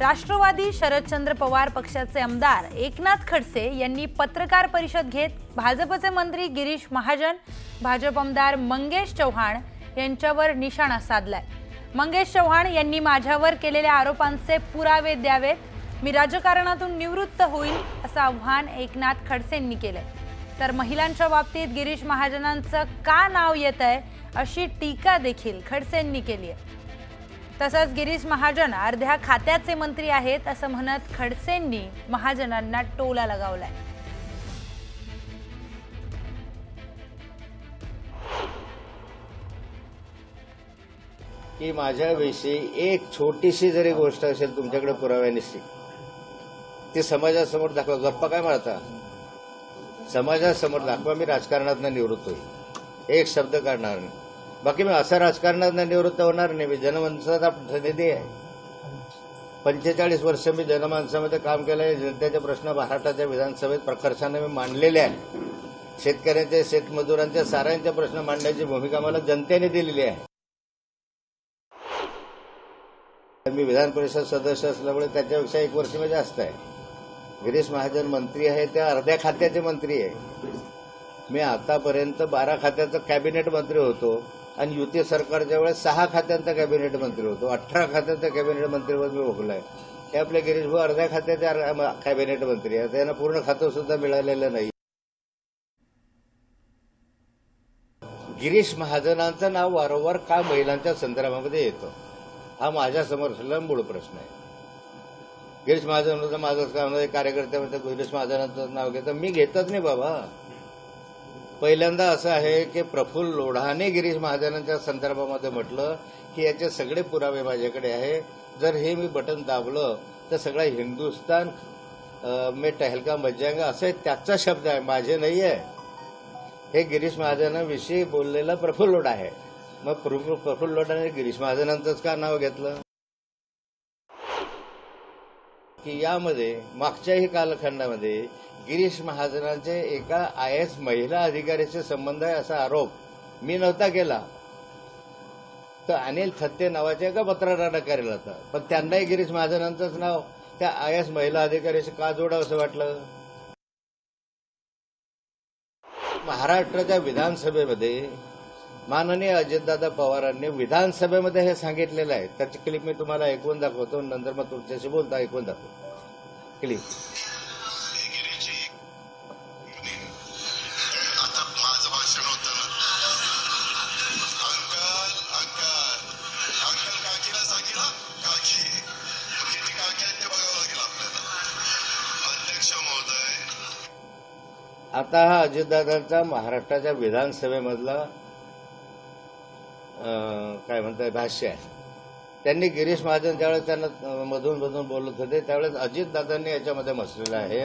राष्ट्रवादी शरदचंद्र पवार पक्षाचे आमदार एकनाथ खडसे यांनी पत्रकार परिषद घेत भाजपचे मंत्री गिरीश महाजन, भाजप आमदार मंगेश चव्हाण यांच्यावर निशाणा साधलाय। मंगेश चव्हाण यांनी माझ्यावर केलेल्या आरोपांचे पुरावे द्यावेत, मी राजकारणातून निवृत्त होईल असं आव्हान एकनाथ खडसेंनी केलंय। तर महिलांच्या बाबतीत गिरीश महाजनांचं का नाव येतंय अशी टीका देखील खडसेंनी केली आहे। तसंच गिरीश महाजन अर्ध्या खात्याचे मंत्री आहेत असं म्हणत खडसेंनी महाजनांना टोला लगावलाय। की माझ्याविषयी एक छोटीशी जरी गोष्ट असेल तुमच्याकडे पुराव्यानिशी ती समाजासमोर दाखवा। गप्पा काय मारता? समाजासमोर दाखवा, मी राजकारणातून निवृत्त होईल, एक शब्द काढणार नाही। बाकी मी असं राजकारणातून निवृत्त होणार नाही। मी जनमानसाचा प्रतिनिधी आहे। 45 वर्ष मी जनमानसामध्ये काम केलं आहे। जनतेचे प्रश्न महाराष्ट्राच्या विधानसभेत प्रकर्षाने मी मांडलेले आहे। शेतकऱ्यांचे, शेतमजुरांचे, साऱ्यांचे प्रश्न मांडण्याची भूमिका मला जनतेने दिलेली आहे। मी विधान परिषद सदस्य असल्यामुळे त्याच्यापेक्षा 1 वर्ष मी जास्त आहे। गिरीश महाजन मंत्री आहे, त्या अर्ध्या खात्याचे मंत्री आहे। मी आतापर्यंत 12 खात्याचा कॅबिनेट मंत्री होतो आणि युती सरकारच्या वेळेस 6 खात्यांचा कॅबिनेट मंत्री होतो। 18 खात्यांचा कॅबिनेट मंत्रीपद मी भोगलाय। हे आपले गिरीश भाऊ अर्ध्या खात्याचे कॅबिनेट मंत्री आहेत, त्यांना पूर्ण खातं सुद्धा मिळालेलं नाही। गिरीश महाजनांचं नाव वारंवार का महिलांच्या संदर्भामध्ये येतं, हा माझ्यासमोर असलेला मूळ प्रश्न आहे। गिरीश महाजन माझंच काम नाही, कार्यकर्त्यामध्ये गिरीश महाजनांचं नाव घेतं, मी घेतच नाही बाबा। पहिल्यांदा असं आहे की प्रफुल्ल लोढाने गिरीश महाजनांच्या संदर्भामध्ये म्हटलं की याचे सगळे पुरावे माझ्याकडे आहे, जर हे मी बटन दाबलं तर सगळा हिंदुस्तान में टहलका मच जाएगा, असं त्याचा शब्द आहे, माझे नाही आहे। हे गिरीश महाजनांविषयी बोललेला प्रफुल्ल लोढा आहे। मग प्रफुल्ल लोढाने गिरीश महाजनांचंच का नाव घेतलं? की यामध्ये मागच्याही कालखंडामध्ये गिरीश महाजनांचे एका IAS महिला अधिकाऱ्याशी संबंध आहे असा आरोप मी नव्हता केला, तर अनिल थत्ते नावाच्या एका पत्रकारानं केला होता। पण त्यांनाही गिरीश महाजनांचंच नाव त्या IAS महिला अधिकाऱ्याशी का जोडावं असं वाटलं? महाराष्ट्राच्या विधानसभेमध्ये माननीय अजितदादा पवारांनी विधानसभेमध्ये हे सांगितलेलं आहे। त्याची क्लिप मी तुम्हाला ऐकून दाखवतो, नंतर मग तुमच्याशी बोलता ऐकून दाखवतो क्लिप। आता माझं भाषण होतं अंकल काकीला सांगितलं, काकी किती काकी आहेत ते बघावं लागेल आपल्याला। अध्यक्ष महोदय, आता हा अजितदादांचा महाराष्ट्राच्या विधानसभेमधला काय म्हणतात भाष्य आहे। त्यांनी गिरीश महाजन ज्यावेळेस त्यांना मधून मधून बोलत होते त्यावेळेस अजितदादांनी याच्यामध्ये म्हटलेलं आहे,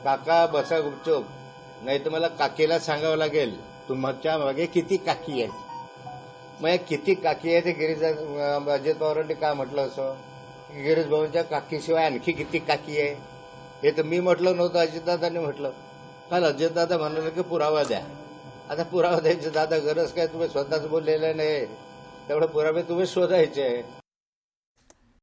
काका बसा गुपचूप, नाही तर मला काकीला सांगावं लागेल तुमच्या मागे किती काकी आहेत। मग किती काकी आहे ते गिरीश अजित पवारांनी का म्हटलं असं? गिरीश भाऊंच्या काकीशिवाय आणखी किती काकी आहे हे तर मी म्हटलं नव्हतं, अजितदादांनी म्हटलं। काल अजितदादा म्हणाले की पुरावा द्या। आता पुरावा द्यायची दादा गरज काय? तुम्ही स्वतःच बोललेलं नाही, तेवढे पुरावे तुम्ही शोधायचे आहे।